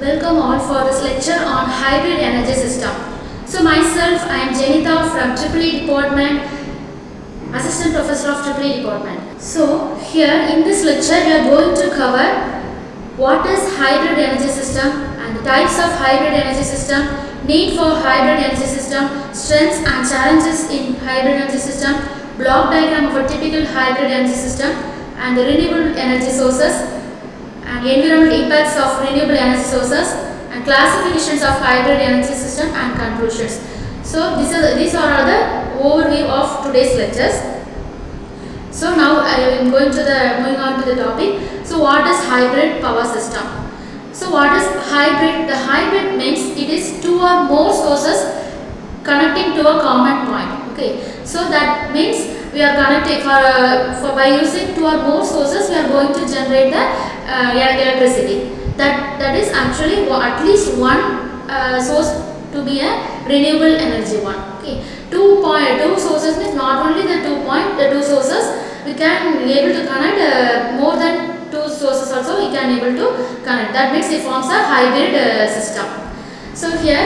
Welcome all for this lecture on hybrid energy system. So myself, I am Jenitha from EEE department, Assistant Professor of EEE department. So here in this lecture we are going to cover what is hybrid energy system and the types of hybrid energy system, need for hybrid energy system, strengths and challenges in hybrid energy system, block diagram of a typical hybrid energy system, and the renewable energy sources and environmental impacts of renewable energy sources, and classifications of hybrid energy system and conclusions. So these are the overview of today's lectures. So now I am moving on to the topic. So what is hybrid power system? So what is hybrid? The hybrid means it is two or more sources connecting to a common point. Okay, so that means we are connecting by using two or more sources we are going to generate the electricity. That is actually at least one source to be a renewable energy one. Okay, two sources means not only the two sources, we can be able to connect more than two sources also we can able to connect. That means it forms a hybrid system. So here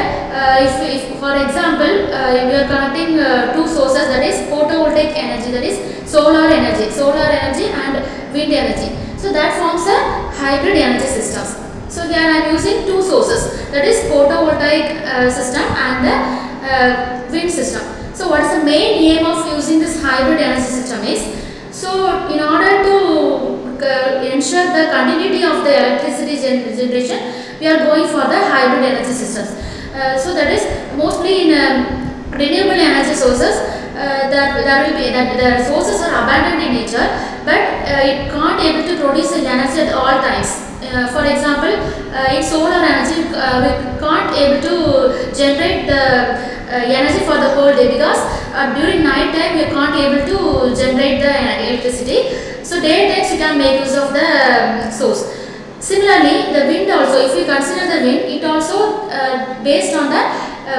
if for example we are connecting two sources, that is photovoltaic energy, that is solar energy and wind energy. So that forms a hybrid energy systems. So here I am using two sources, that is photovoltaic system and the wind system. So what is the main aim of using this hybrid energy system is, so in order to ensure the continuity of the electricity generation, we are going for the hybrid energy systems. So that is mostly in renewable energy sources, there will be that the sources are abundant in nature, but it can't able to produce energy at all times. For example, in solar energy we can't able to generate the energy for the whole day, because during night time we can't able to generate the electricity. So daytimes you can make use of the source. Similarly, the wind also, if you consider the wind, it also based on the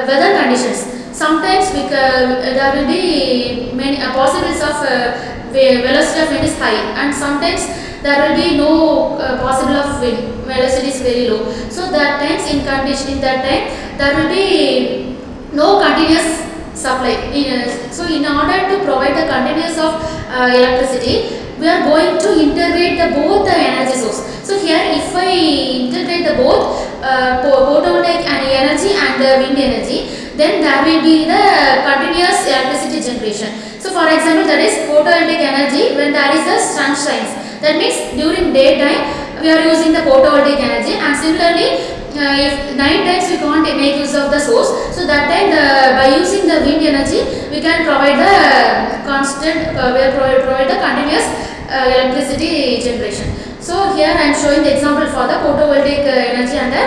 weather conditions. Sometimes there will be many possibilities of velocity of wind is high, and sometimes there will be no possible of wind, velocity is very low. So that times in that time there will be no continuous supply. So in order to provide the continuous of electricity, we are going to integrate both the energy source. So here if I integrate the both photovoltaic energy and the wind energy, then there will be the continuous electricity generation. So for example, that is photovoltaic energy when there is a sun shines. That means during daytime we are using the photovoltaic energy, and similarly if night times we can't make use of the source, so that time by using the wind energy we can provide the provide the continuous electricity generation. So here I am showing the example for the photovoltaic energy and the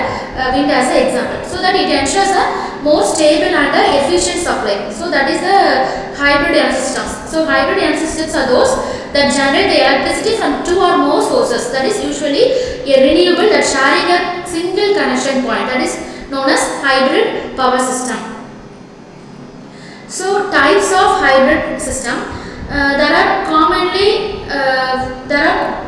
wind as an example, so that it ensures a more stable and efficient supply. So that is the hybrid energy systems. So hybrid energy systems are those that generate the electricity from two or more sources, that is usually a renewable that sharing a single connection point, that is known as hybrid power system. So types of hybrid system, there are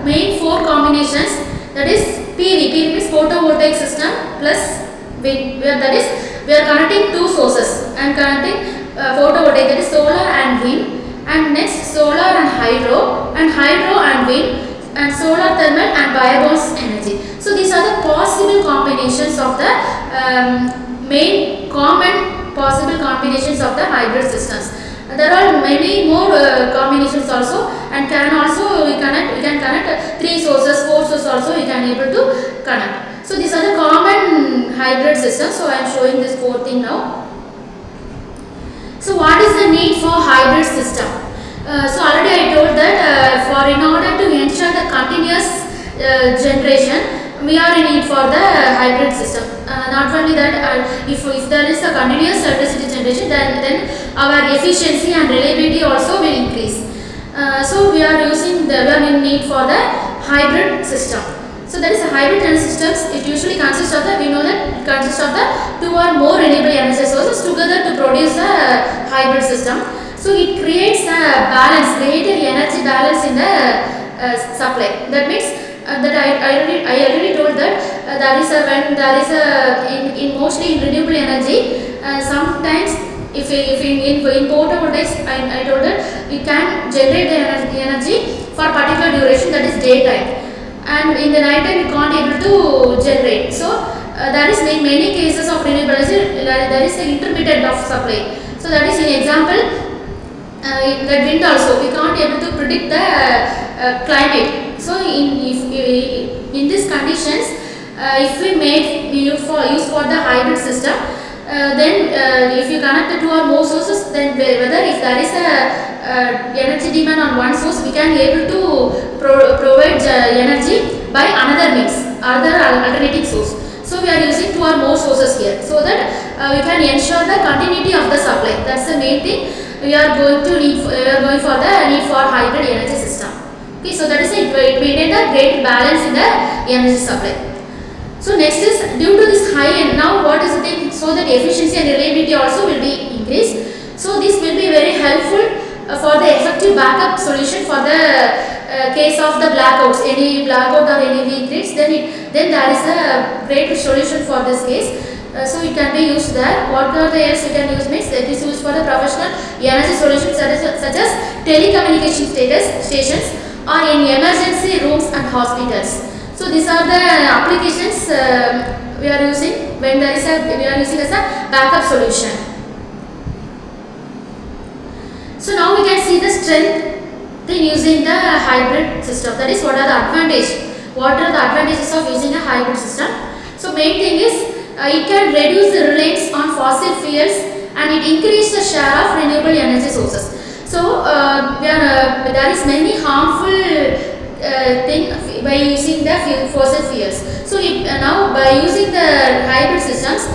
main four combinations, that is PV means photovoltaic system plus wind, that is we are connecting two sources and connecting photovoltaic, that is solar and wind, and next solar and hydro and wind, and solar thermal and biomass energy. So these are the possible combinations of the main common possible combinations of the hybrid systems. There are many more combinations also, and we can connect three sources, four sources also we can able to connect. So these are the common hybrid systems. So I am showing this fourth thing now. So what is the need for hybrid system? So already I told that in order to ensure the continuous generation, we are in need for the hybrid system. Not only that, if there is a continuous electricity generation, then our efficiency and reliability also will increase. So we are in need for the hybrid system. So that is a hybrid energy systems. It usually consists of the two or more renewable energy sources together to produce a hybrid system. So it creates a greater energy balance in the supply. That means that I already told that that is when there is in mostly in renewable energy, sometimes if in photovoltaics, I told that you can generate the energy for particular duration, that is daytime, and in the night time you can't able to generate. So there is in many cases of renewable energy there is an intermittent of supply. So that is an example. That wind also we can't able to predict the climate. So in these conditions, if we use for the hybrid system, then if you connect the two or more sources, then whether if there is a energy demand on one source, we can able to provide energy by another means, other alternating source. So we are using two or more sources here, so that we can ensure the continuity of the supply. That's the main thing. We are going for the need for hybrid energy system. Okay, so that is it. It maintain the great balance in the energy supply. So next is due to this high end. Now what is the thing? So that efficiency and reliability also will be increased. So this will be very helpful for the effective backup solution for the case of the blackouts, any blackout or any weak grids. Then there is a great solution for this case. So it can be used there. What are the else you can use means it is used for the professional energy solutions such as telecommunication stations or in emergency rooms and hospitals. So these are the applications we are using when we are using as a backup solution. So now we can see the strength in using the hybrid system. That is, what are the advantages of using a hybrid system. So main thing is it can reduce the reliance on fossil fuels and it increase the share of renewable energy sources. So there is many harmful thing by using the fossil fuels. So now by using the hybrid systems,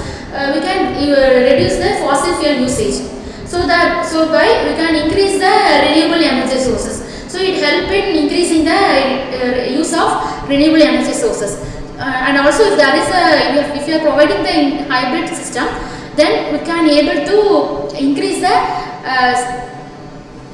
we can reduce the fossil fuel usage. So we can increase the renewable energy sources. So it help in increasing the use of renewable energy sources. And also if you are providing the hybrid system, then we can able to increase the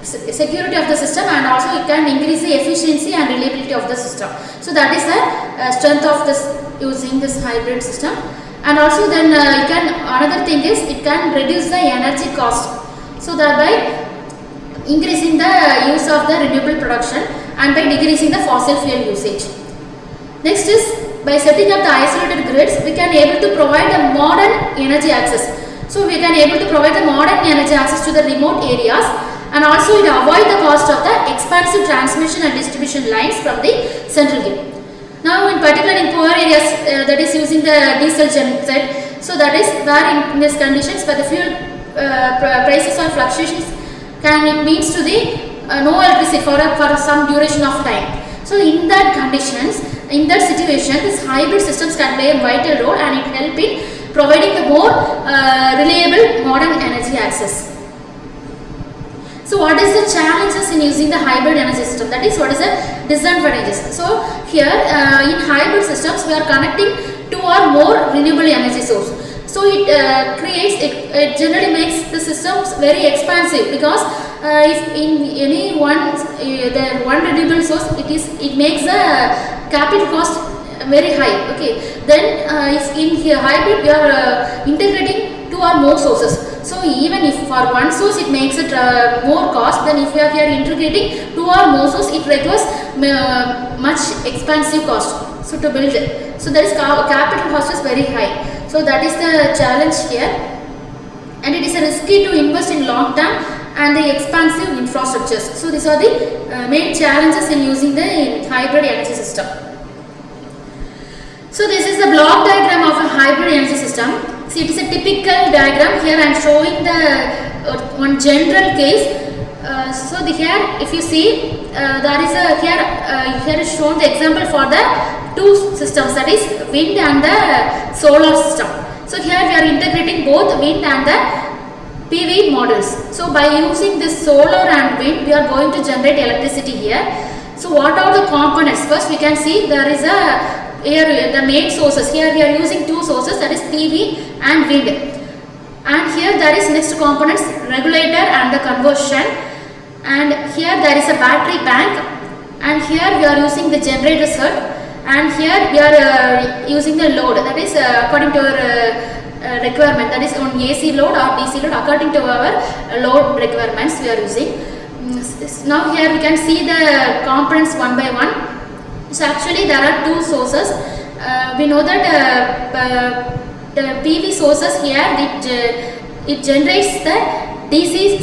security of the system, and also it can increase the efficiency and reliability of the system. So that is the strength of this using this hybrid system. And also then another thing is it can reduce the energy cost. So thereby increasing the use of the renewable production and by decreasing the fossil fuel usage. Next is by setting up the isolated grids, we can able to provide the modern energy access. So we can able to provide the modern energy access to the remote areas, and also it avoid the cost of the expansive transmission and distribution lines from the central grid. Now in particular in poor areas, that is using the diesel genset. So that is where in these conditions where the fuel prices or fluctuations can means to the no electricity for some duration of time. So in that conditions, in that situation, this hybrid systems can play a vital role and it help in providing the more reliable modern energy access. So what is the challenges in using the hybrid energy system? That is, what is the disadvantages? So here in hybrid systems, we are connecting two or more renewable energy sources. So it it generally makes the systems very expansive, because if in any one renewable source, it makes the capital cost very high. Okay, then if in here hybrid we are integrating two or more sources. So even if for one source it makes it more cost, then if we are here integrating two or more sources, it requires much expensive cost. So to build it, so that is capital cost is very high. So that is the challenge here, and it is risky to invest in long term and the expansive infrastructures. So these are the main challenges in using the hybrid energy system. So this is the block diagram of a hybrid energy system. See, it is a typical diagram. Here I am showing the one general case. Here if you see, there is a here is shown the example for the two systems, that is wind and the solar system. So here we are integrating both wind and the PV models. So by using this solar and wind, we are going to generate electricity here. So what are the components? First we can see there is the main sources. Here we are using two sources, that is PV and wind. And here there is next components, regulator and the conversion. And here there is a battery bank. And here we are using the generator circuit. And here we are using the load, that is according to our requirement, that is on AC load or DC load, according to our load requirements we are using. Now here we can see the components one by one. So actually there are two sources. We know that the PV sources here, it generates the DC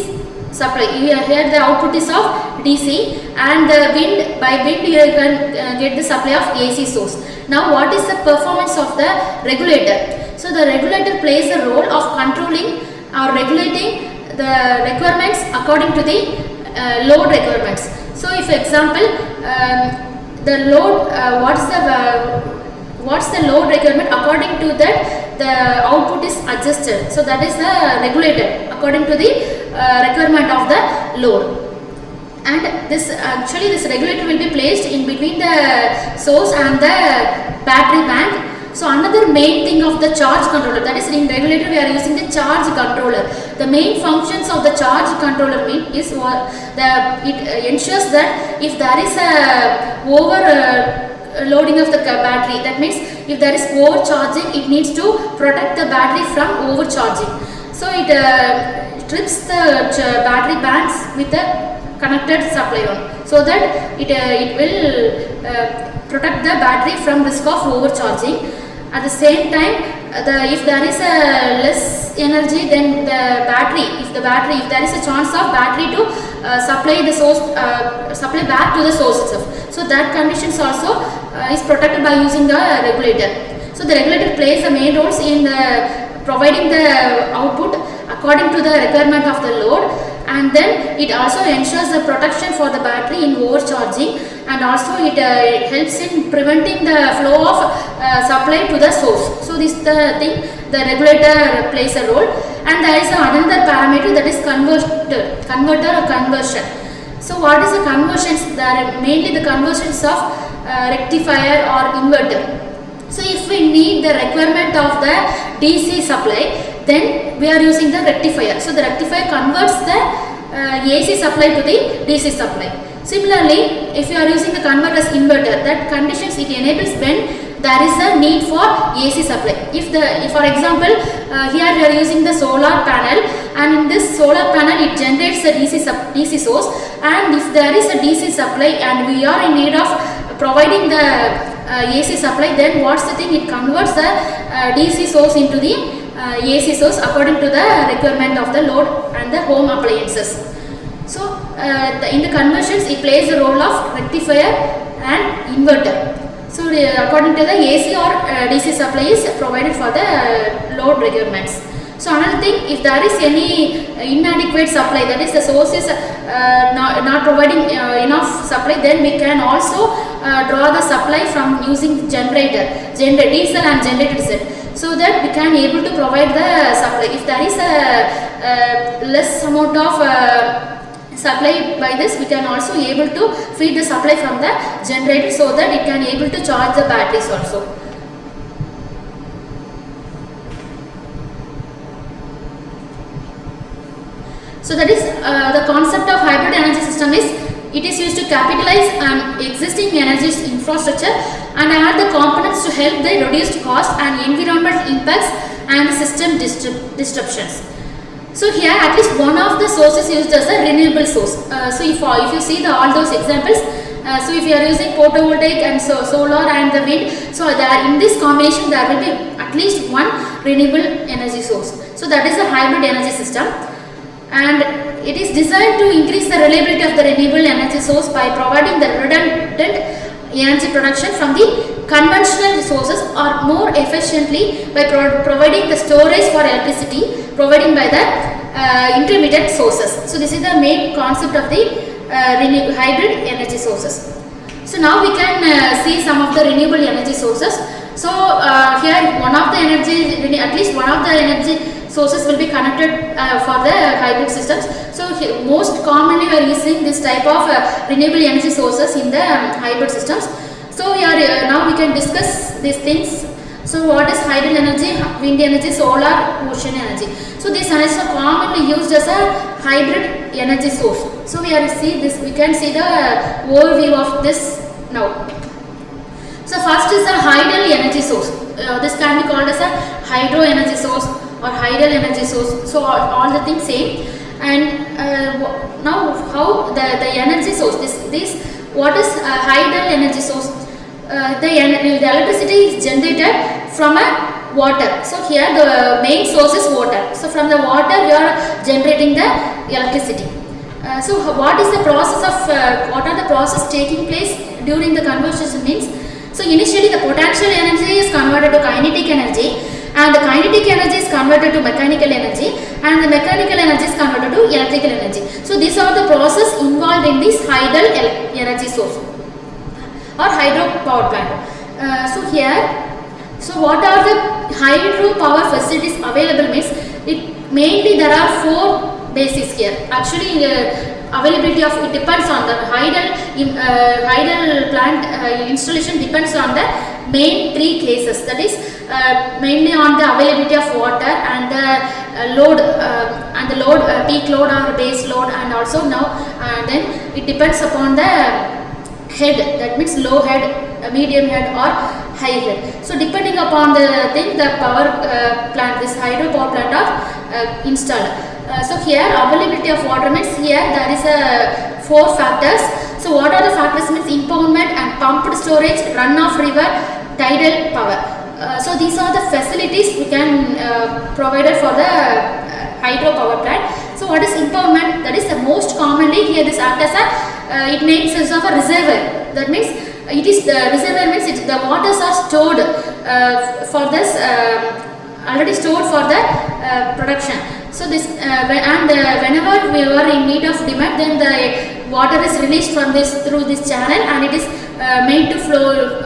supply. Here the output is of DC, and the by wind you can get the supply of AC source. Now what is the performance of the regulator? So the regulator plays the role of controlling or regulating the requirements according to the load requirements. So if example the load, what's the load requirement, according to that the output is adjusted. So that is the regulator according to the requirement of the load. And this regulator will be placed in between the source and the battery bank. So another main thing of the charge controller, that is in regulator we are using the charge controller. The main functions of the charge controller is it ensures that if there is a loading of the battery, that means if there is overcharging, it needs to protect the battery from overcharging. So it strips the battery banks with a connected supply on, so that it will protect the battery from risk of overcharging. At the same time, if there is a less energy, then the battery, if there is a chance of battery to supply the source, supply back to the source itself. So that conditions also is protected by using the regulator. So the regulator plays the main roles in providing the output according to the requirement of the load, and then it also ensures the protection for the battery in overcharging, and also it helps in preventing the flow of supply to the source. So this is the thing, the regulator plays a role. And there is another parameter, that is converter or conversion. So what is the conversions? There are mainly the conversions of rectifier or inverter. So if we need the requirement of the DC supply, then we are using the rectifier. So the rectifier converts the AC supply to the DC supply. Similarly, if you are using the converter as inverter, that conditions it enables when there is a need for AC supply. If for example, here we are using the solar panel, and in this solar panel it generates a DC source, and if there is a DC supply and we are in need of providing the AC supply, then what's the thing, it converts the DC source into the AC source according to the requirement of the load and the home appliances. So in the conversions it plays the role of rectifier and inverter. So according to the AC or DC supply is provided for the load requirements. So another thing, if there is any inadequate supply, that is the source is not providing enough supply, then we can also draw the supply from using diesel and generator set, so that we can able to provide the supply. If there is a less amount of supply by this, we can also able to feed the supply from the generator, so that it can able to charge the batteries also. So that is the concept of hybrid energy system is, it is used to capitalize on existing energy infrastructure and add the components to help the reduced cost and environmental impacts and system disruptions. So here at least one of the sources used as a renewable source. So if you see all those examples, so if you are using photovoltaic and solar and the wind, so in this combination there will be at least one renewable energy source. So that is a hybrid energy system, and it is designed to increase the reliability of the renewable energy source by providing the redundant energy production from the conventional sources, or more efficiently by providing the storage for electricity provided by the intermittent sources. So this is the main concept of the hybrid energy sources. So now we can see some of the renewable energy sources. So here one of the at least one of the energy sources will be connected for the hybrid systems. So most commonly we are using this type of renewable energy sources in the hybrid systems. So now we can discuss these things. So what is hydel energy, wind energy, solar, ocean energy? So these energies are commonly used as a hybrid energy source. So we can see the overview of this now. So first is a hydel energy source. This can be called as a hydro energy source or hydel energy source. So all the things same. And now how the energy source, this what is a hydel energy source? The electricity is generated from a water. So here the main source is water. So from the water we are generating the electricity. So what is the process of what are the process taking place during the conversion means? So initially the potential energy is converted to kinetic energy, and the kinetic energy is converted to mechanical energy, and the mechanical energy is converted to electrical energy. So these are the process involved in this hydel energy source or hydro power plant. So what are the hydro power facilities available means, it mainly there are four bases here. Actually availability of it depends on the hydel plant installation depends on the main three cases, that is mainly on the availability of water and the load peak load or base load, and also now then it depends upon the head, that means low head, medium head or high head. So depending upon the thing, the power plant, this hydro power plant are installed. So here availability of water means here there is four factors. So what are the factors means impoundment and pumped storage, runoff river, tidal power. So these are the facilities we can provided for the hydro power plant. So what is impoundment? That is the most commonly here this act as a it makes sense of a reservoir. That means it is the reservoir means the waters are stored for this already stored for the production. So this whenever we are in need of demand, then the water is released from this through this channel, and it is made to flow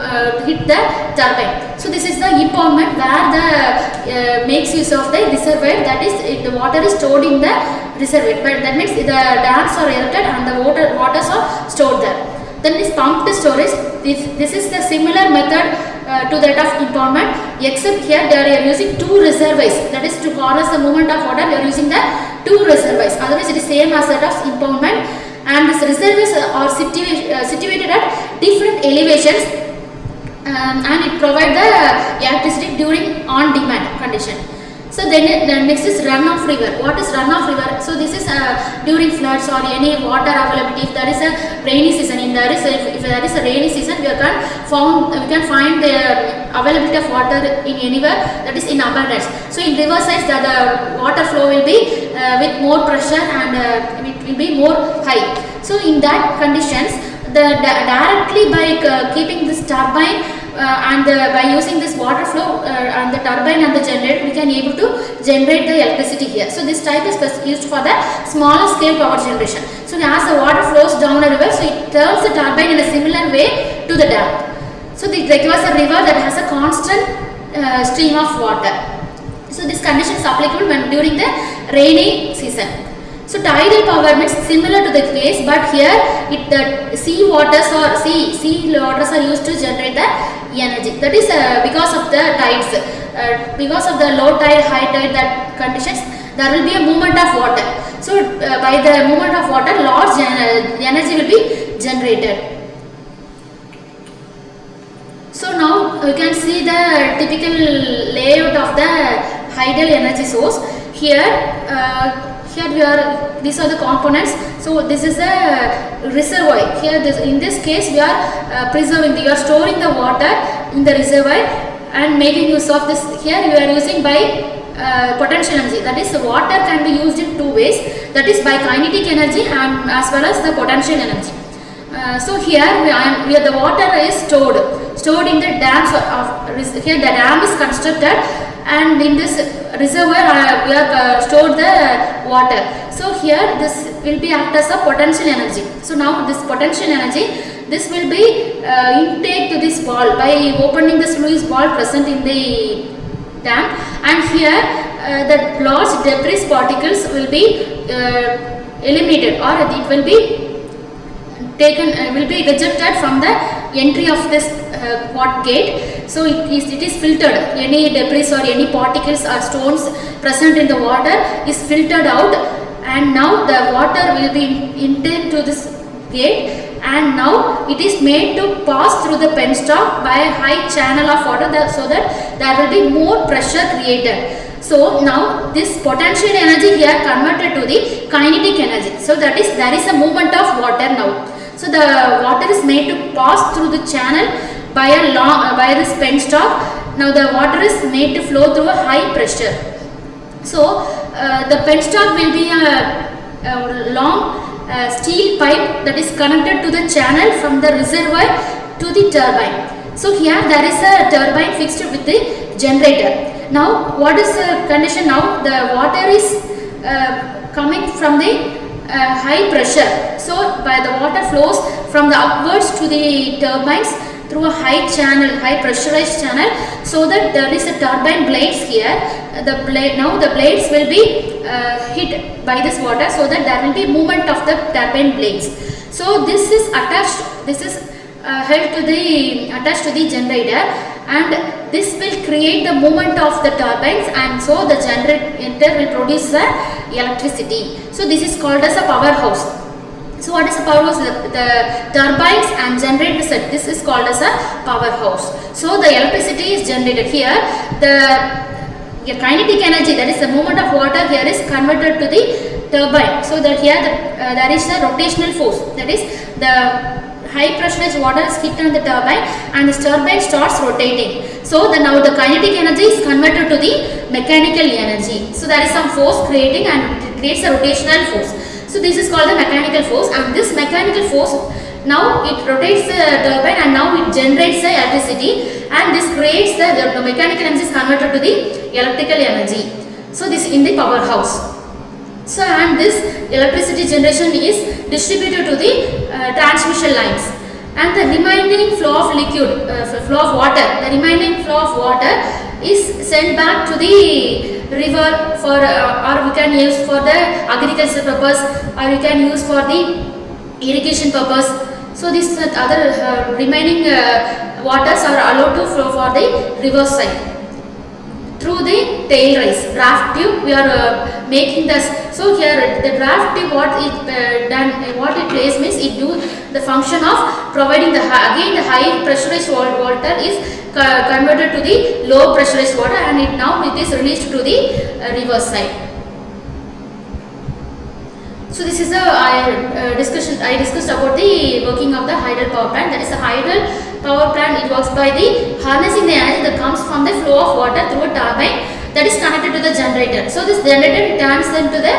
hit the turbine. So this is the impoundment where the makes use of the reservoir, that is the water is stored in the reservoir, but that means the dams are erected and the waters are stored there. Then this pumped storage, this is the similar method to that of impoundment, except here they are using two reservoirs, that is to harness the movement of water they are using the two reservoirs, otherwise it is same as that of impoundment. And these reservoirs are situated at different elevations, and it provides the electricity during on demand condition. So then next is runoff river. What is runoff river? So this is during floods or any water availability. If there is a rainy season, if there is a rainy season, we can find the availability of water in anywhere, that is in abundance. So in river sides, the water flow will be with more pressure and it will be more high. So in that conditions, directly by keeping this turbine by using this water flow and the turbine and the generator, we can able to generate the electricity here. So this type is used for the smaller scale power generation. So as the water flows down a river, so it turns the turbine in a similar way to the dam. So it requires a river that has a constant stream of water. So this condition is applicable when during the rainy season. So tidal power means similar to the case, but here the sea waters are used to generate the energy. That is because of the tides, because of the low tide, high tide, that conditions, there will be a movement of water. So by the movement of water, large energy will be generated. So now you can see the typical layout of the hydel energy source. These are the components. So this is a reservoir. Here in this case we are we are storing the water in the reservoir and making use of this. Here we are using by potential energy, that is water can be used in two ways, that is by kinetic energy and as well as the potential energy. So here the water is stored in the dams. Here the dam is constructed, and in this reservoir we have stored the water. So here this will be act as a potential energy. So now this potential energy, this will be intake to this wall by opening the sluice wall present in the dam, and here the large debris particles will be eliminated, or it will be taken, will be rejected from the entry of this gate. So it is filtered. Any debris or any particles or stones present in the water is filtered out, and now the water will be intake to this gate, and now it is made to pass through the penstock by a high channel of water so that there will be more pressure created. So now this potential energy here converted to the kinetic energy. So that is, there is a movement of water now. So the water is made to pass through the channel by this penstock. Now the water is made to flow through a high pressure. So the penstock will be a long steel pipe that is connected to the channel from the reservoir to the turbine. So here there is a turbine fixed with the generator. Now what is the condition now? The water is coming from the high pressure. So by the water flows from the upwards to the turbines through a high channel, high pressurized channel, so that there is a turbine blades here. Now the blades will be hit by this water, so that there will be movement of the turbine blades. So this is attached, this is held to the attached to the generator, and this will create the movement of the turbines, and so the generator will produce the electricity. So this is called as a powerhouse. So what is a powerhouse? The turbines and generator set. This is called as a powerhouse. So the electricity is generated here. The kinetic energy, that is the movement of water here, is converted to the turbine. So that here there is a rotational force. That is, the high pressurized water is hit on the turbine and the turbine starts rotating. So now the kinetic energy is converted to the mechanical energy. So there is some force creating, and it creates a rotational force. So this is called the mechanical force, and this mechanical force, now it rotates the turbine and now it generates the electricity, and this creates the mechanical energy is converted to the electrical energy. So this in the powerhouse. So and this electricity generation is distributed to the transmission lines, and the remaining flow of liquid, flow of water, the remaining flow of water is sent back to the river for or we can use for the agriculture purpose, or we can use for the irrigation purpose. So this other remaining waters are allowed to flow for the river side through the tail race draft tube. We are making this. So here the draft tube, what it plays means it do the function of providing the high pressurized water is converted to the low pressurized water, and now it is released to the river side. So this is I discussed about the working of the hydel power plant. That is a hydel power plant. It works by the harnessing the energy that comes from the flow of water through a turbine that is connected to the generator. So this generator turns into the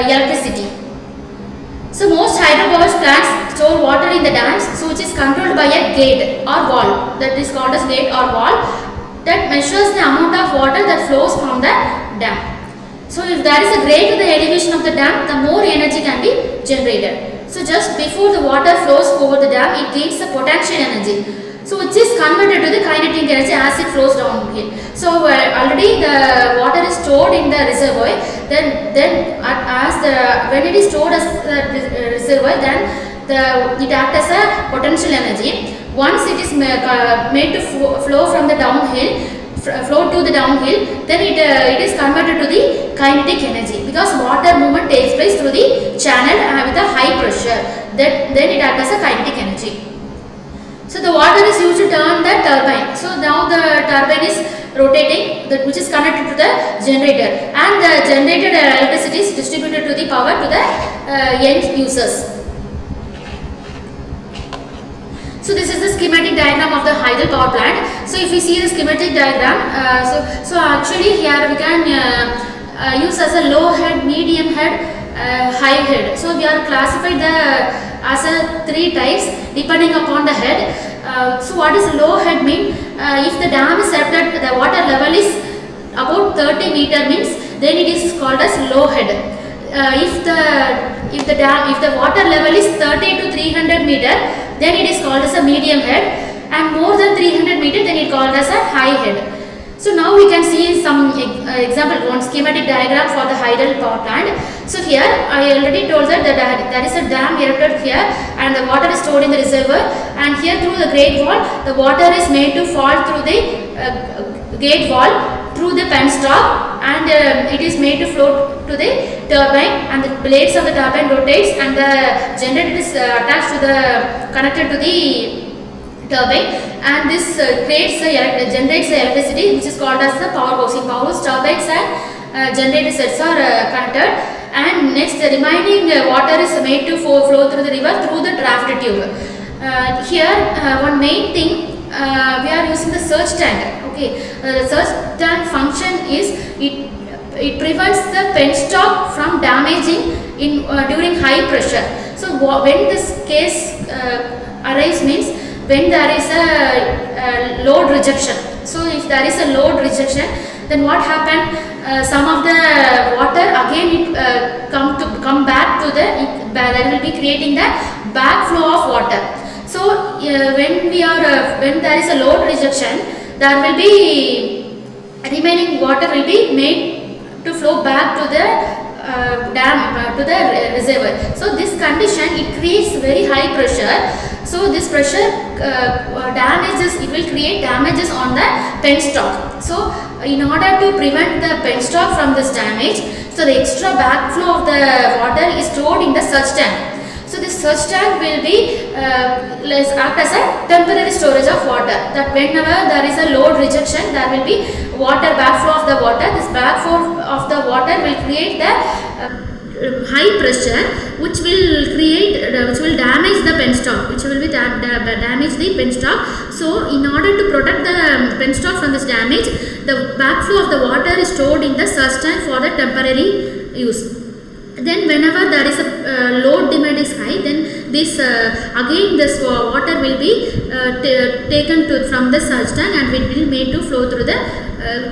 electricity. So most hydropower plants store water in the dams, so which is controlled by a gate or wall, that is called as gate or wall, that measures the amount of water that flows from the dam. So if there is a grade to the elevation of the dam, the more energy can be generated. So just before the water flows over the dam, it gains the potential energy, so which is converted to the kinetic energy as it flows downhill. So already the water is stored in the reservoir. Then when it is stored as the reservoir, then it acts as a potential energy. Once it is made to flow from the downhill, then it is converted to the kinetic energy, because water movement takes place through the channel with a high pressure. Then it acts as a kinetic energy. So the water is used to turn the turbine. So now the turbine is rotating, which is connected to the generator, and the generated electricity is distributed to the power to the end users. So this is the schematic diagram of the hydel power plant. So if we see the schematic diagram, so actually here we can use as a low head, medium head, high head. So we are classified as a 3 types depending upon the head. So what does low head mean? If the dam is set at the water level is about 30 meter means, then it is called as low head. If the water level is 30 to 300 meter, then it is called as a medium head, and more than 300 meter, then it is called as a high head. So now we can see some example, one schematic diagram for the hydel power plant. So here I already told that there is a dam erected here, and the water is stored in the reservoir, and here through the gate wall the water is made to fall through the gate wall through the penstock, and it is made to float to the turbine, and the blades of the turbine rotates, and the generator is attached to the connected to the turbine, and this generates the electricity, which is called as the powerhouse. In powerhouse, turbines and generator sets are connected, and next the remaining water is made to flow through the river through the draft tube. Here one main thing, we are using the surge tank. Okay, the surge tank function is it prevents the penstock from damaging in during high pressure. So when this case arises means when there is a load rejection. So if there is a load rejection, then what happen? Some of the water again it come back to the that will be creating the backflow of water. So when there is a load rejection, there will be remaining water will be made to flow back to the to the reservoir. So this condition, it creates very high pressure. So this pressure it will create damages on the penstock. So in order to prevent the penstock from this damage, so the extra backflow of the water is stored in the surge tank. So this surge tank will be act as a temporary storage of water, that whenever there is a load rejection, there will be water backflow of the water. This backflow of the water will create the high pressure, which will damage the penstock, which will be damage the penstock. So in order to protect the penstock from this damage, the backflow of the water is stored in the surge tank for the temporary use. Then whenever there is a load demand is high, then this again this water will be taken from the surge tank, and it will be made to flow through the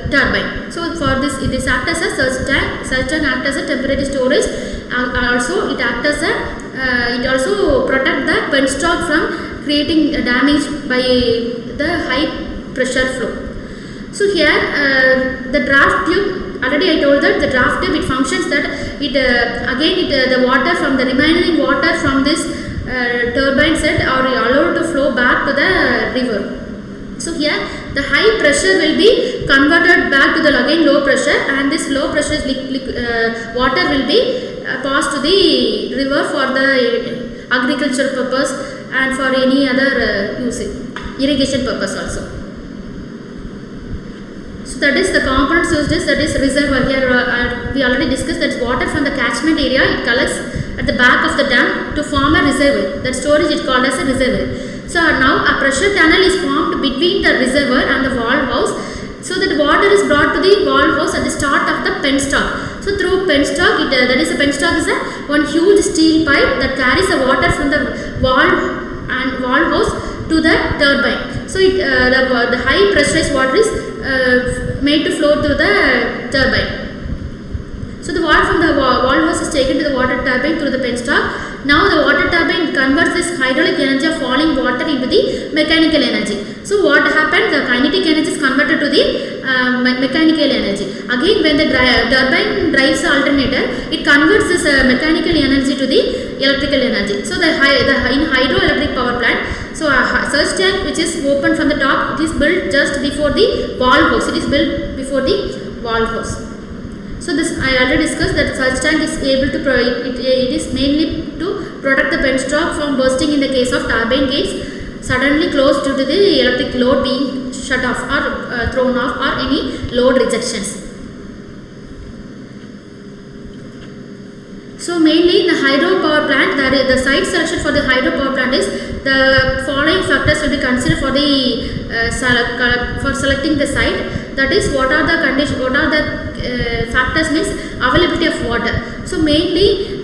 turbine. So for this, it is act as a surge tank act as a temporary storage. Also it act as it also protect the penstock from creating damage by the high pressure flow. So here the draft tube, already I told that the draft tube, it functions that it the water from the remaining water from this turbine set are allowed to flow back to the river. So here the high pressure will be converted back to the again low pressure, and this low pressure water will be passed to the river for the agricultural purpose and for any other usage, irrigation purpose also. So that is the components used is, that is reservoir. Here we already discussed that water from the catchment area, it collects at the back of the dam to form a reservoir. That storage is called as a reservoir. So now a pressure tunnel is formed between the reservoir and the valve house, so that water is brought to the valve house at the start of the penstock. So through penstock, that is a penstock is a one huge steel pipe that carries the water from the valve house to the turbine. So the high pressurized water is made to flow through the turbine. So the water from the valve house is taken to the water turbine through the penstock. Now the water turbine converts this hydraulic energy of falling water into the mechanical energy. So what happened? The kinetic energy is converted to the mechanical energy. Again, when the turbine drives the alternator, it converts this mechanical energy to the electrical energy. So in hydroelectric power plant, so a surge tank which is opened from the top, it is built just before the valve house. It is built before the valve house. So this I already discussed that surge tank is able to it is mainly to protect the penstock from bursting in the case of turbine gates suddenly closed due to the electric load being shut off or thrown off, or any load rejections. So mainly in the hydro power plant, the site selection for the hydro power plant is the following factors will be considered for the for selecting the site. That is, what are the conditions, what are the factors means availability of water. So mainly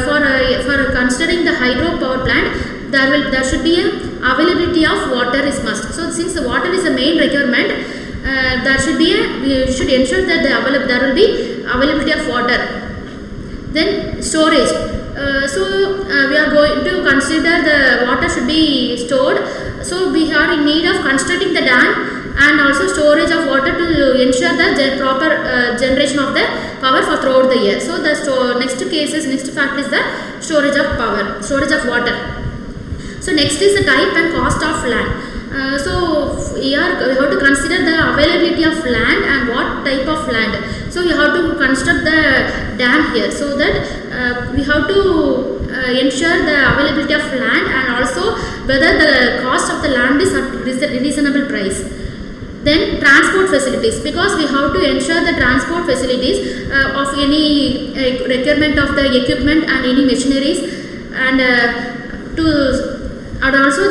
for considering the hydro power plant, there should be a availability of water is must. So since the water is the main requirement, we should ensure that there will be availability of water. Then storage. We are going to consider the water should be stored. So we are in need of constructing the dam and also storage of water to ensure the proper generation of the power for throughout the year. So the next fact is the storage of water. So next is the type and cost of land. So we have to consider the availability of land and what type of land. So we have to construct the dam here, so that we have to ensure the availability of land and also whether the cost of the land is at reasonable price. Then transport facilities, because we have to ensure the transport facilities of any requirement of the equipment and any machineries, and also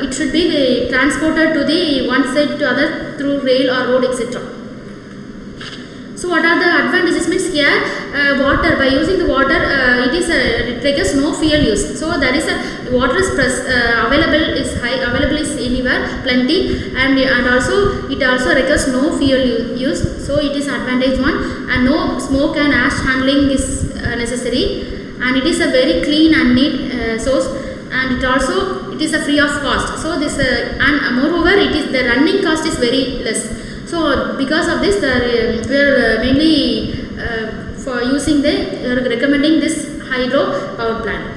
it should be transported to the one side to other through rail or road, etc. So what are the advantages? Means here water, by using the water it triggers no fuel use. So there is a water is available is high, available is anywhere plenty, and also it also requires no fuel use. So it is advantage one, and no smoke and ash handling is necessary, and it is a very clean and neat source, and it is a free of cost. So this and moreover it is the running cost is very less. So because of this we are mainly for using recommending this hydro power plant.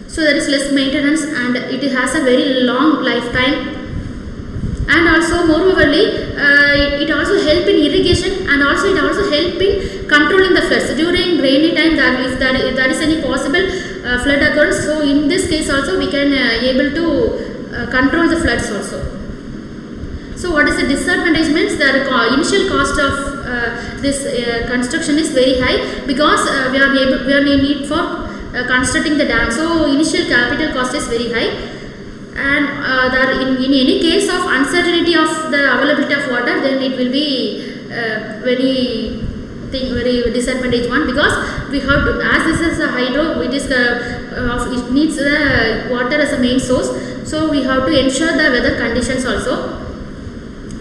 So there is less maintenance and it has a very long lifetime, and also moreoverly it also help in irrigation, and also it also help in controlling the floods during rainy time. That if there is any possible flood occurs, so in this case also we can able to control the floods also. So what is the disadvantage? Means the initial cost of this construction is very high, because we are in need for constructing the dam. So initial capital cost is very high, and there in any case of uncertainty of the availability of water, then it will be very disadvantage one, because we have to, as this is a hydro, it needs the water as a main source. So we have to ensure the weather conditions also,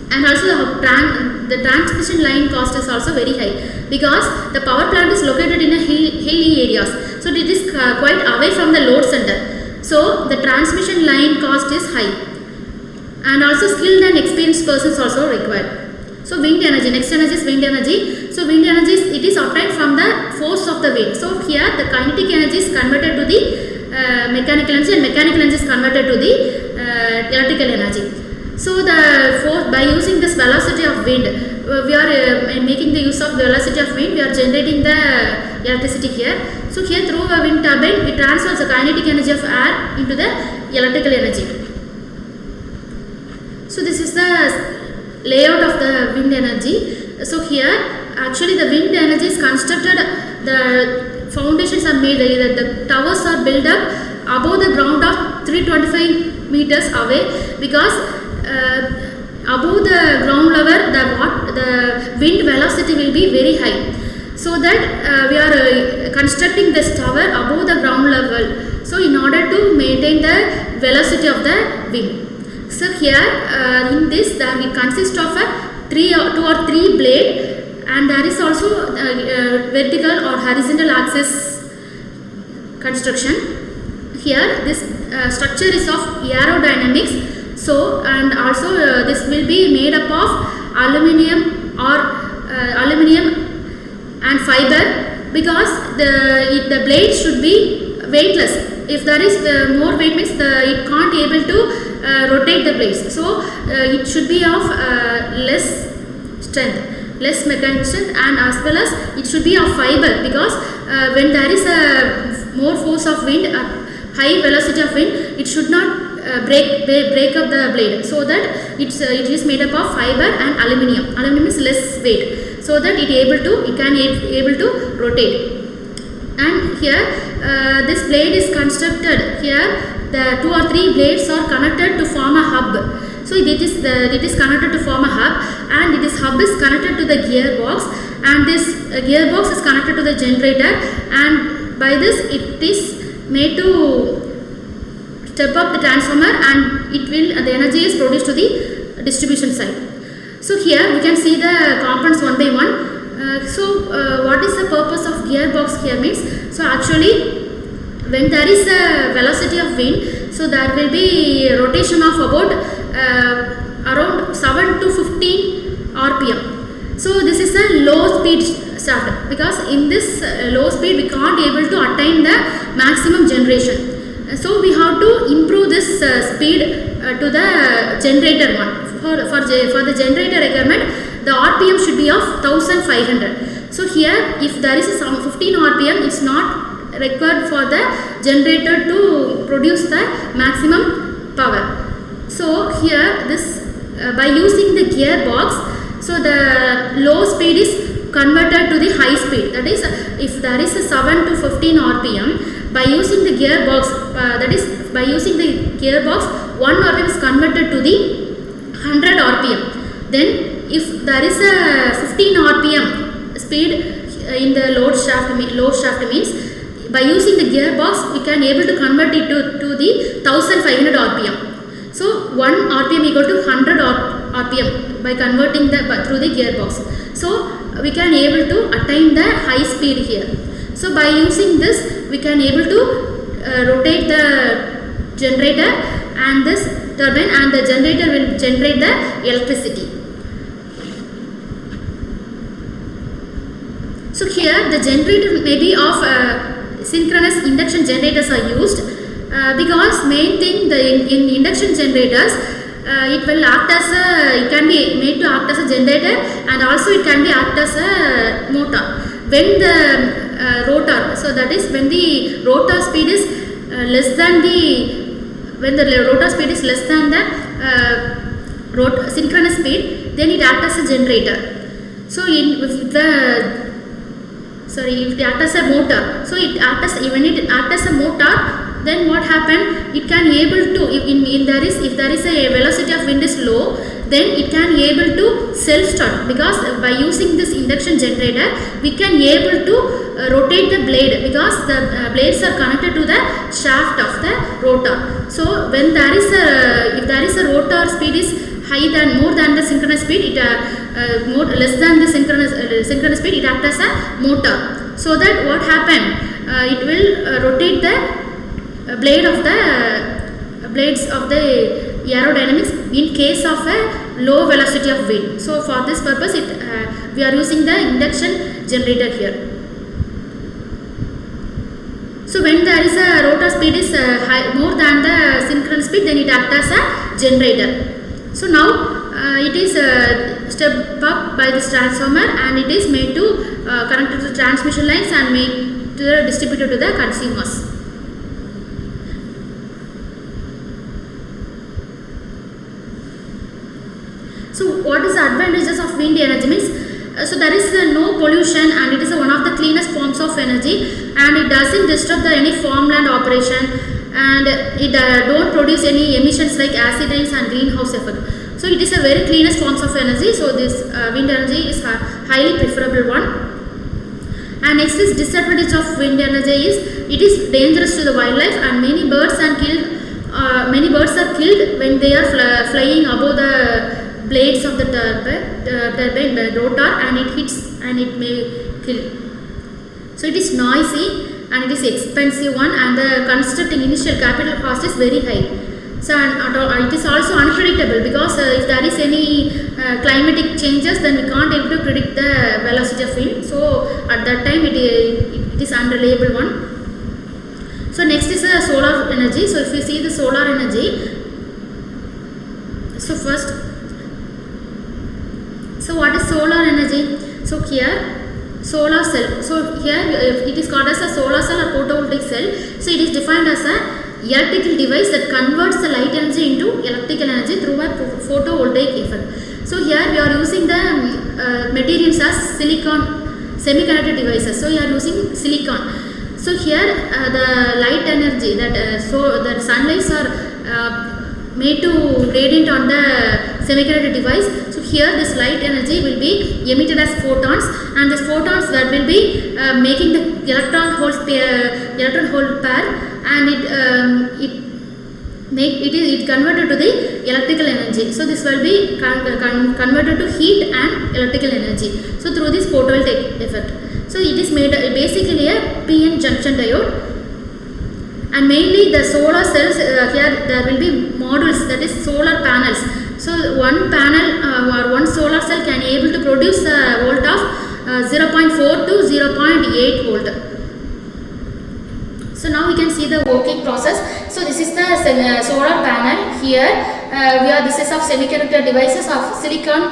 and also the transmission line cost is also very high, because the power plant is located in a hilly areas. So it is quite away from the load center. So the transmission line cost is high, and also skilled and experienced persons also required. So wind energy, next energy is wind energy. So wind energy it is obtained from the force of the wind. So here the kinetic energy is converted to the mechanical energy, and mechanical energy is converted to the electrical energy. So the force, by using this velocity of wind, we are making the use of velocity of wind, we are generating the electricity here. So here through a wind turbine, we transfer the kinetic energy of air into the electrical energy. So this is the layout of the wind energy. So here actually the wind energy is constructed, the foundations are made, the towers are built up above the ground of 325 meters away, because above the ground level the wind velocity will be very high. So that we are constructing this tower above the ground level, so in order to maintain the velocity of the wind. So here in this it consists of a 2 or 3 blade, and there is also vertical or horizontal axis construction. Here this structure is of aerodynamics. So and also this will be made up of aluminium and fiber, because the blade should be weightless. If there is more weight, means it can't able to rotate the blades. So it should be of less strength, less mechanical strength, and as well as it should be of fiber, because when there is a more force of wind, high velocity of wind, it should not break up the blade. So that it is made up of fiber and aluminium. Aluminium is less weight, so that it can able to rotate. And here this blade is constructed. Here the 2 or 3 blades are connected to form a hub. So it is connected to form a hub, and this hub is connected to the gearbox, and this gearbox is connected to the generator, and by this it is made to step up the transformer, and the energy is produced to the distribution side. So here we can see the components one by one. What is the purpose of gearbox here means, so actually when there is a velocity of wind, so there will be rotation of about around 7 to 15 rpm. So this is a low speed shaft, because in this low speed we can't able to attain the maximum generation. So we have to improve this speed to the generator one. For the generator requirement, the RPM should be of 1500. So here if there is some 15 RPM, it's not required for the generator to produce the maximum power. So here this by using the gearbox, so the low speed is converted to the high speed. That is, if there is a 7 to 15 RPM, by using the gearbox, by using the gearbox, 1 RPM is converted to the 100 RPM. Then if there is a 15 RPM speed in the load shaft means, by using the gearbox we can able to convert it to the 1500 RPM. So 1 RPM equal to 100 RPM by converting through the gearbox. So we can able to attain the high speed here. So by using this we can able to rotate the generator and this turbine, and the generator will generate the electricity. So here the generator may be of synchronous induction generators are used because main thing in induction generators it will act as it can be made to act as a generator, and also it can be act as a motor. When the rotor, so that is when the rotor speed is less than the synchronous speed, then it acts as a generator. So if it acts as a motor, so when it acts as a motor, then what happened, it can able to if there is a velocity of wind is low, then it can able to self start, because by using this induction generator we can able to rotate the blade, because the blades are connected to the shaft of the rotor. So when if there is a rotor speed is more than the synchronous speed, less than the synchronous speed, it acts as a motor. So that what happened, it will rotate the blades of the aerodynamics in case of a low velocity of wind. So for this purpose we are using the induction generator here. So when there is a rotor speed is more than the synchronous speed, then it acts as a generator. So now it is stepped up by this transformer, and it is made to connect to the transmission lines and made to the distributed to the consumers. So what is the advantages of wind energy means? So there is no pollution, and it is one of the cleanest forms of energy, and it doesn't disturb any farmland operation, and it don't produce any emissions like acid rains and greenhouse effect. So it is a very cleanest forms of energy. So this wind energy is a highly preferable one. And next is disadvantage of wind energy is it is dangerous to the wildlife, and many birds are killed when they are flying above the blades of the turbine rotor, and it hits and it may kill. So it is noisy and it is expensive one, and the constructing initial capital cost is very high. So it is also unpredictable, because if there is any climatic changes, then we can't able to predict the velocity of wind. So at that time it is unreliable one. So next is solar energy. So if you see the solar energy, so first, so what is solar energy? So here solar cell. So here it is called as a solar cell or photovoltaic cell. So it is defined as a electrical device that converts the light energy into electrical energy through a photovoltaic effect. So here we are using the materials as silicon semiconductor devices. So we are using silicon. So here the light energy that the sunlights are made to gradient on the semiconductor device. So here this light energy will be emitted as photons, and these photons that will be making the electron hole pair, and it converted to the electrical energy. So this will be converted to heat and electrical energy. So through this photovoltaic effect. So it is made basically a PN junction diode. And mainly the solar cells, here there will be modules, that is solar panels. So one panel or one solar cell can able to produce a volt of 0.4 to 0.8 volt. So So now we can see the working process. So this is the solar panel here. This is of semiconductor devices of silicon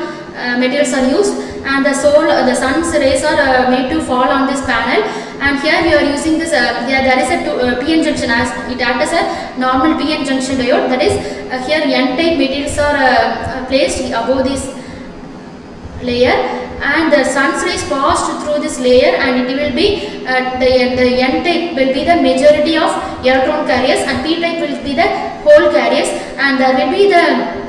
materials are used, and the sun's rays are made to fall on this panel. And here we are using this. There is a PN junction, as it acts as a normal PN junction diode. That is here N-type materials are placed above this layer, and the sun's rays passed through this layer, and it will be the N-type will be the majority of electron carriers, and P-type will be the hole carriers, and there will be the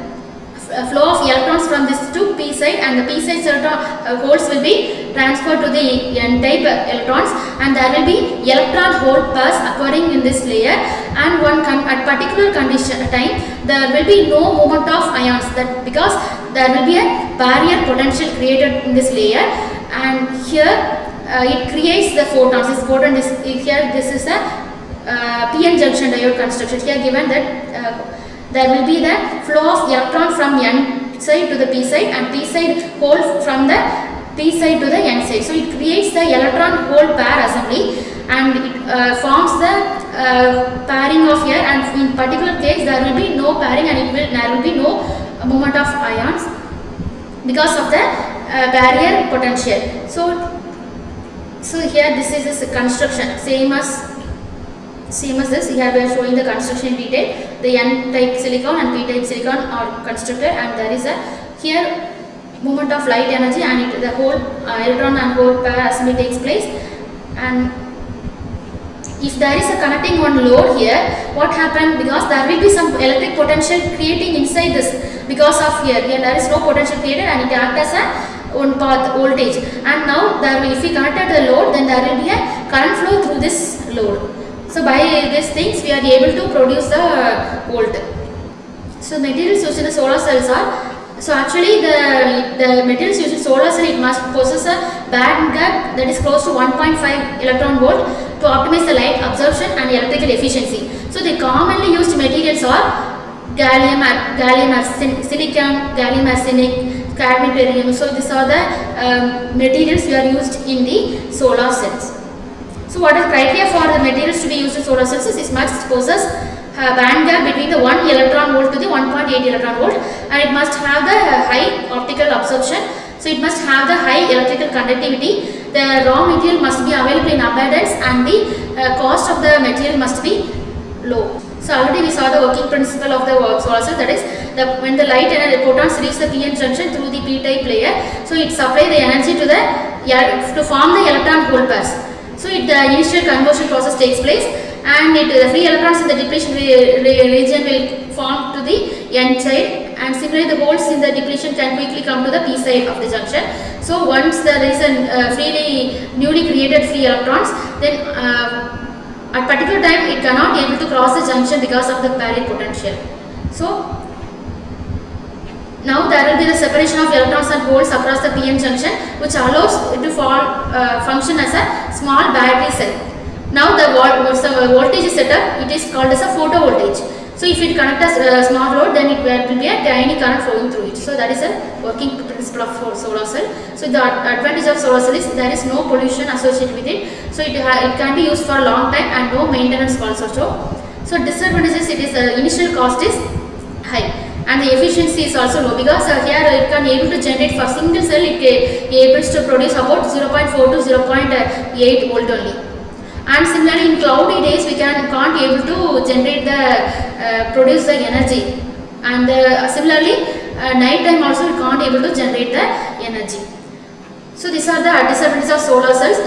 flow of electrons from this to P side, and the P side holes will be transferred to the N-type electrons, and there will be electron hole pairs occurring in this layer, and at particular condition time there will be no movement of ions, that because there will be a barrier potential created in this layer, and here it creates the photons. This photon here, this is a PN junction diode construction. Here given that there will be the flow of electron from N side to the P side, and P side hole from the P side to the N side. So it creates the electron hole pair assembly, and it forms the pairing of here, and in particular case there will be no pairing, and there will be no movement of ions because of the barrier potential. So here this is a construction same as this. Here we are showing the construction in detail. The N-type silicon and P-type silicon are constructed, and there is a here movement of light energy, and the whole electron and hole pair assembly takes place. And if there is a connecting one load here, what happened, because there will be some electric potential creating inside this, because of here there is no potential created, and it acts as a one path voltage, and now if we connected the load, then there will be a current flow through this load. So by these things we are able to produce the volt. So materials used in the solar cells are, so actually the materials used in solar cell, it must possess a band gap that is close to 1.5 electron volt to optimize the light absorption and electrical efficiency. So the commonly used materials are gallium arsenide, silicon, gallium arsenide, cadmium. So these are the materials we are used in the solar cells. So what is criteria for the materials to be used in solar cells is it must possess a band gap between the 1 electron volt to the 1.8 electron volt, and it must have the high optical absorption. So it must have the high electrical conductivity. The raw material must be available in abundance, and the cost of the material must be low. So already we saw the working principle of the solar cell, that is when the light and photons reach the PN junction through the P-type layer, so it supplies the energy to form the electron hole pairs. So the initial conversion process takes place, and the free electrons in the depletion region will form to the N side, and similarly the holes in the depletion can quickly come to the P side of the junction. So once there is a newly created free electrons, then at particular time it cannot be able to cross the junction because of the barrier potential. So now there will be the separation of electrons and holes across the PN junction, which allows it to function as a small battery cell. Now the voltage is set up, it is called as a photovoltage. So if it connects a small load, then it will be a tiny current flowing through it. So that is a working principle of solar cell. So the advantage of solar cell is there is no pollution associated with it. So it can be used for a long time, and no maintenance costs also. So disadvantages, it is initial cost is high, and the efficiency is also low, because here it can able to generate for single cell, it able to produce about 0.4 to 0.8 volt only. And similarly in cloudy days we can't able to generate produce the energy, and similarly night time also we can't able to generate the energy. So these are the disadvantages of solar cells.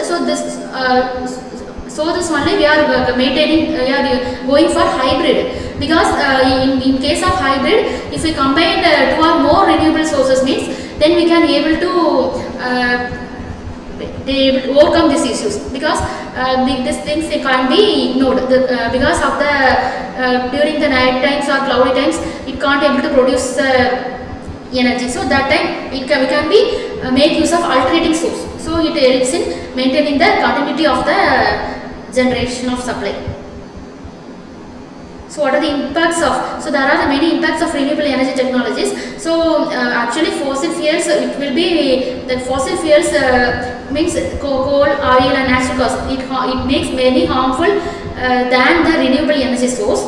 So this only we are maintaining, we are going for hybrid, because in case of hybrid, if we combine 2 or more renewable sources means, then we can able to overcome these issues, because these things they can't be ignored, because of the during the night times or cloudy times it can't able to produce energy. So that time we can be make use of alternating source. So it helps in maintaining the continuity of the generation of supply. So what are the impacts of? So there are the many impacts of renewable energy technologies. So actually fossil fuels, it will be the fossil fuels means coal, oil and natural gas. It makes many harmful than the renewable energy source.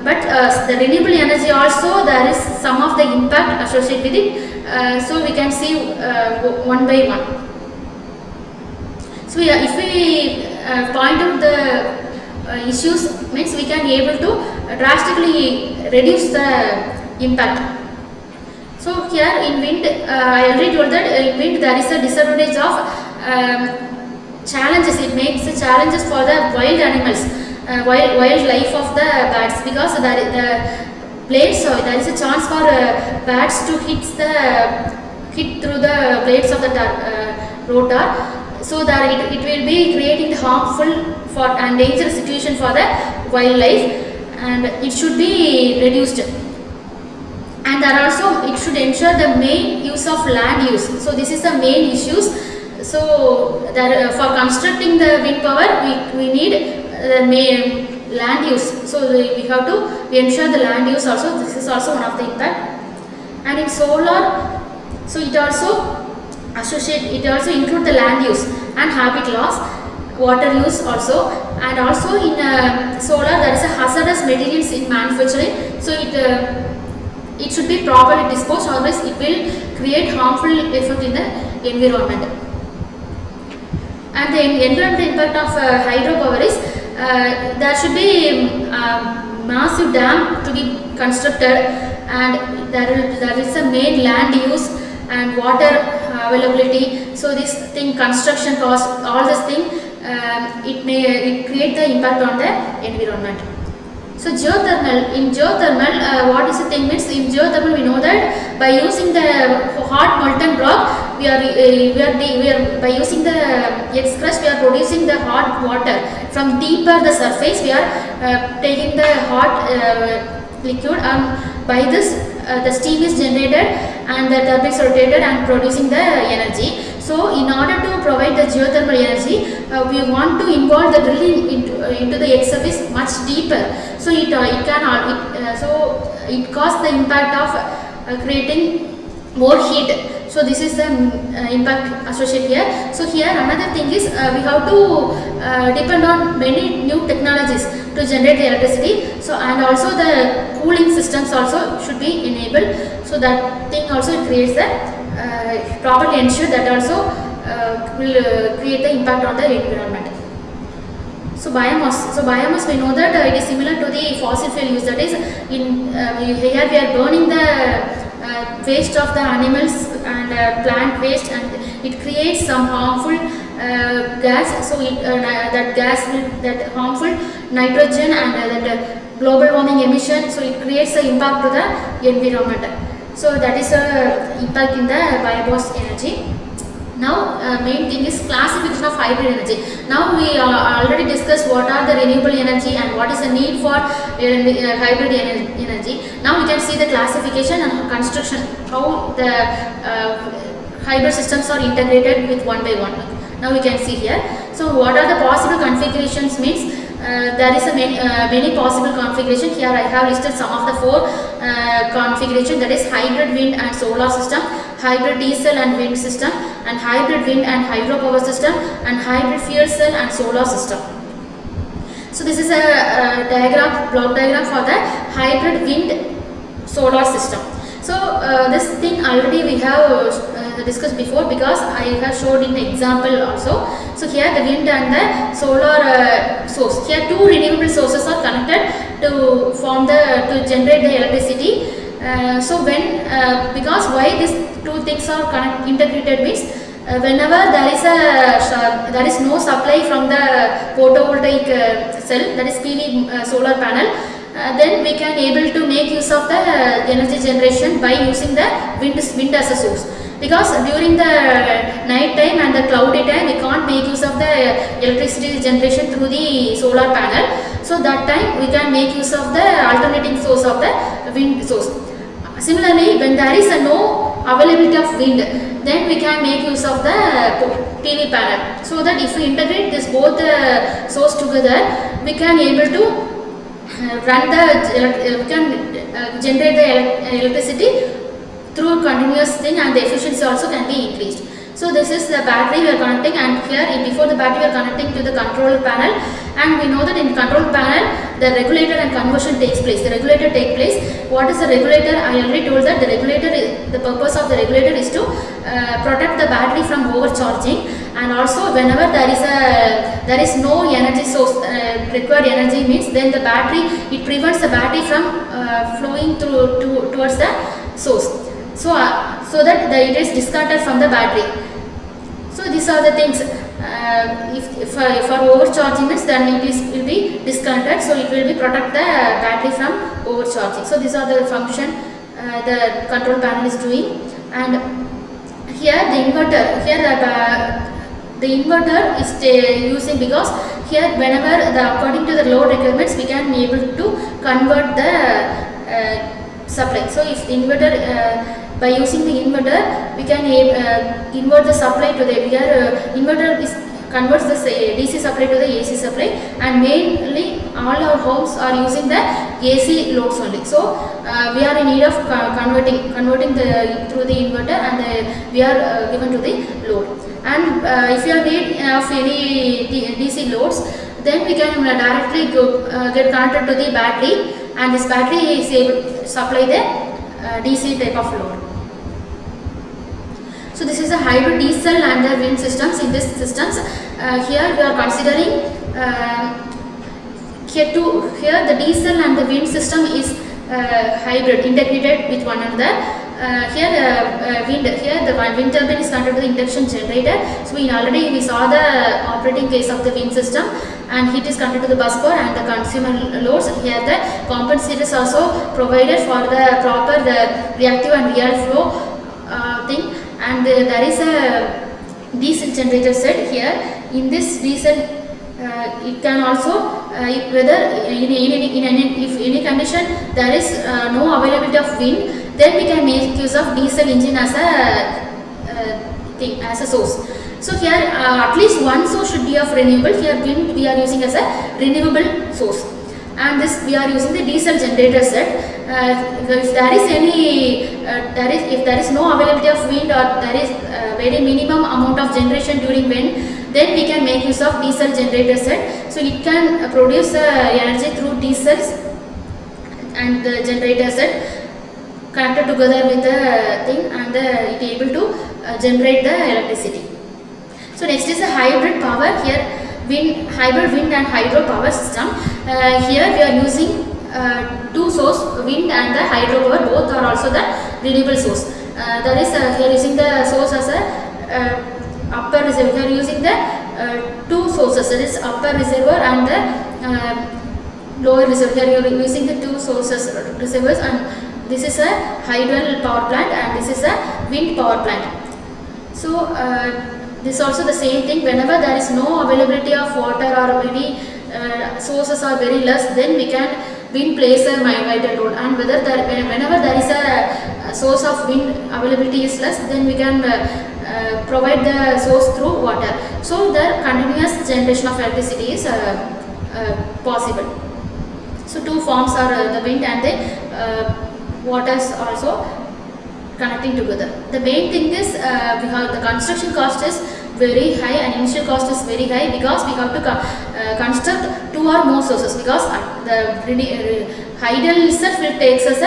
But the renewable energy also, there is some of the impact associated with it. So we can see one by one. So if we point out the issues, means we can able to drastically reduce the impact. So here in wind, I already told that in wind there is a disadvantage of challenges. It makes the challenges for the wild animals, wildlife of the bats, because the blades, so there is a chance for bats to hit through the blades of the rotor. So that it will be creating harmful for and dangerous situation for the wildlife, and it should be reduced. And there also it should ensure the main use of land use. So this is the main issues. So that for constructing the wind power, we need the main land use. So we have to ensure the land use also. This is also one of the impact. And in solar, so it also include the land use and habit loss, water use also. And also in solar there is a hazardous materials in manufacturing. So it should be properly disposed, otherwise it will create harmful effect in the environment. And the environmental impact of hydropower is there should be massive dam to be constructed, and there is a main land use and water availability. So this thing, construction cost, all this thing, it create the impact on the environment. So geothermal, in geothermal, what is the thing means, in geothermal we know that by using the hot molten rock, we are by using the X crust, we are producing the hot water from deeper the surface. We are taking the hot liquid, and by this the steam is generated and the turbines rotated and producing the energy. So in order to provide the geothermal energy, we want to involve the drilling into the Earth's surface much deeper. So it causes the impact of creating more heat. So this is the impact associated here. So here another thing is we have to depend on many new technologies to generate the electricity. So and also the cooling systems also should be enabled. So that thing also creates the properly ensure that also will create the impact on the environment. So biomass we know that it is similar to the fossil fuel use. That is here we are burning the waste of the animals and plant waste, and it creates some harmful gas. So that harmful nitrogen and that global warming emission. So it creates the impact to the environment. So that is a impact in the biomass energy. Now main thing is classification of hybrid energy. Now we already discussed what are the renewable energy and what is the need for hybrid energy. Now we can see the classification and construction, how the hybrid systems are integrated with one by one. Now we can see here. So what are the possible configurations means, there is a many possible configuration. Here I have listed some of the 4 configuration, that is hybrid wind and solar system, hybrid diesel and wind system, and hybrid wind and hydropower system, and hybrid fuel cell and solar system. So this is a block diagram for the hybrid wind solar system. So this thing already we have discussed before, because I have showed in the example also. So here the wind and the solar source. Here 2 renewable sources are connected to generate the electricity. So when because why these 2 things are integrated means, whenever there is no supply from the photovoltaic cell, that is PV solar panel, then we can able to make use of the energy generation by using the wind as a source. Because during the night time and the cloudy time, we can't make use of the electricity generation through the solar panel. So that time we can make use of the alternating source of the wind source. Similarly, when there is no availability of wind, then we can make use of the PV panel. So that if we integrate this both source together, we can able to generate the electricity through continuous thing, and the efficiency also can be increased. So this is the battery we are connecting, and here before the battery we are connecting to the control panel, and we know that in control panel the regulator and conversion takes place. The regulator takes place. What is the regulator? I already told that the regulator the purpose of the regulator is to protect the battery from overcharging, and also whenever there is no energy source, required energy means then the battery, it prevents the battery from flowing towards the source, so that it is disconnected from the battery. So these are the things. If for overcharging means then it will be disconnected, so it will be protect the battery from overcharging. So these are the function the control panel is doing. And here the inverter, the inverter is using, because here whenever according to the load requirements we can be able to convert the supply. So if the inverter by using the inverter we can invert the supply to the inverter converts the DC supply to the AC supply, and mainly all our homes are using the AC loads only. So we are in need of converting through the inverter, and we are given to the load. And if you are need of any DC loads, then we can directly get connected to the battery, and this battery is able to supply the DC type of load. So this is a hybrid diesel and the wind systems. In this systems, here we are considering here the diesel and the wind system is hybrid, integrated with one another. Here the wind turbine is connected to the induction generator. So we saw the operating case of the wind system, and it is connected to the bus bar and the consumer loads. Here the compensator is also provided for the proper reactive and real flow thing. And there is a diesel generator set here. In this diesel, it can also whether if any condition there is no availability of wind, then we can make use of diesel engine as a source. So here at least one source should be of renewable. Here wind we are using as a renewable source, and this we are using the diesel generator set. If there is no availability of wind, or there is very minimum amount of generation during wind, then we can make use of diesel generator set. So it can produce energy through diesels, and the generator set connected together with the thing, and it able to generate the electricity. So next is a hybrid power. Here hybrid wind and hydro power system. Here we are using two source, wind and the hydro power. Both are also the renewable source. There is here using the source as a upper reservoir. We are using the two sources, that is upper reservoir and the lower reservoir. Here we are using the two sources reservoirs, and this is a hydro power plant, and this is a wind power plant. So this is also the same thing. Whenever there is no availability of water, or maybe sources are very less, then wind plays a vital role. And whenever there is a source of wind availability is less, then we can provide the source through water. So the continuous generation of electricity is possible. So two forms are the wind and the waters also connecting together. The main thing is we have the construction cost is very high, and initial cost is very high, because we have to construct two or more sources, because the hydel itself will takes us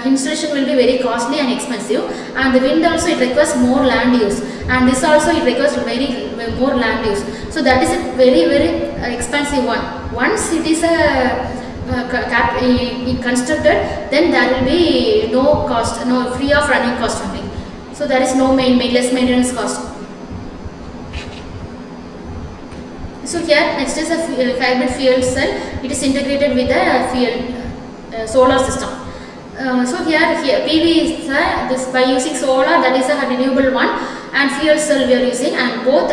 installation will be very costly and expensive, and the wind also it requires more land use, and this also it requires very more land use. So that is a very expensive one. Once it is constructed, then there will be no cost, no free of running cost only. So there is no less maintenance cost. So here next is a hybrid fuel cell. It is integrated with the solar system. So here PV is this by using solar, that is a renewable one, and fuel cell we are using, and both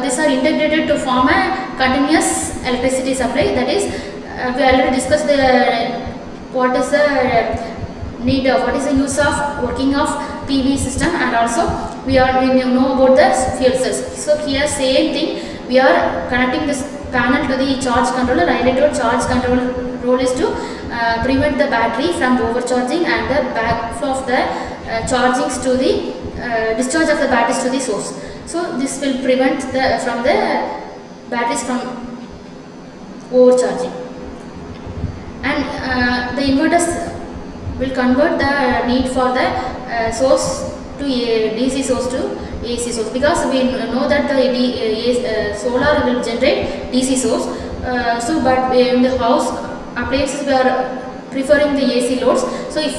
these are integrated to form a continuous electricity supply. That is we already discussed what is the need of, what is the use of working of PV system, and also we know about the fuel cells. So here same thing, we are connecting this panel to the charge controller. Electrode charge control role is to prevent the battery from overcharging and the backflow of the chargings to the discharge of the batteries to the source. So this will prevent from the batteries from overcharging. And the inverters will convert the need for the source to DC source to AC source, because we know that the solar will generate DC source. But in the house appliances we are preferring the AC loads. So if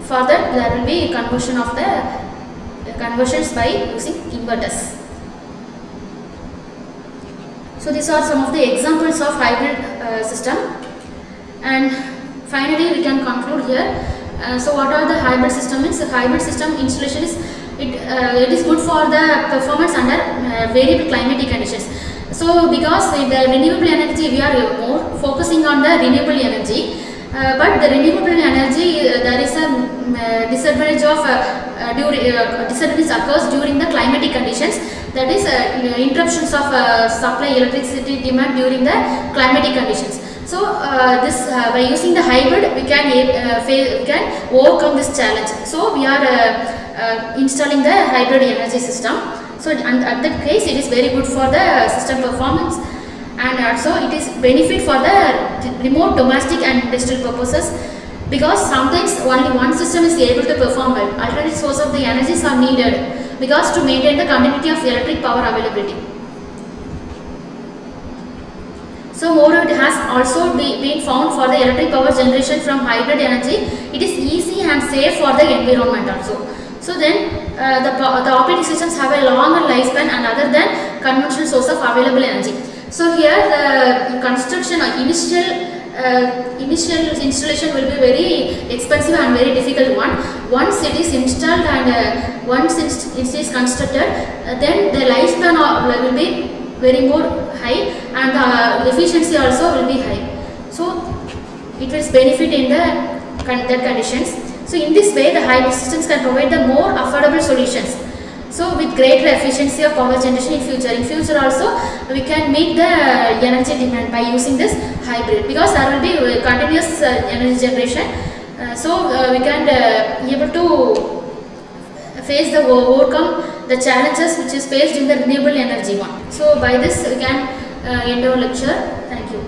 for that there will be conversion of the conversions by using inverters. So these are some of the examples of hybrid system. And finally we can conclude here. So what are the hybrid system means? The hybrid system installation is it is good for the performance under variable climatic conditions. So because with the renewable energy we are more focusing on the renewable energy, but the renewable energy there is a disadvantage of disadvantage occurs during the climatic conditions, that is interruptions of supply electricity demand during the climatic conditions. So by using the hybrid we can overcome this challenge. So we are installing the hybrid energy system. So at that case it is very good for the system performance, and also it is benefit for the remote domestic and industrial purposes, because sometimes only one system is able to perform well. Alternate source of the energies are needed because to maintain the continuity of electric power availability. So moreover, it has also been found for the electric power generation from hybrid energy. It is easy and safe for the environment also. So then the operating systems have a longer lifespan and other than conventional source of available energy. So here the construction or initial installation will be very expensive and very difficult one. Once it is installed and once it is constructed, then the lifespan will be very more high, and the efficiency also will be high. So it will benefit in the conditions. So in this way the hybrid systems can provide the more affordable solutions. So with greater efficiency of power generation in future. In future also we can meet the energy demand by using this hybrid, because there will be continuous energy generation. We can able to face the overcome the challenges which is faced in the renewable energy one. So by this we can end our lecture. Thank you.